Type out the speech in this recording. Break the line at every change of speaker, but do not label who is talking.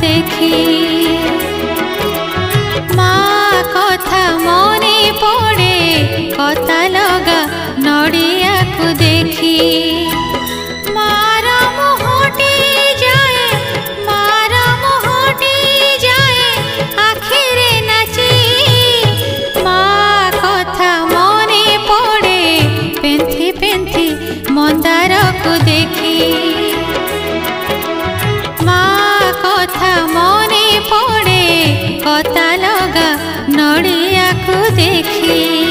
देखी माँ कथा मने पड़े कता लगा नड़िया को देखी मार मुहटी जाए आखिरे नाची माँ कथा मने पड़े पेंथी पेंथी मंदार को देखी माँ कथा मने पड़े कता लगा नड़िया को देखी।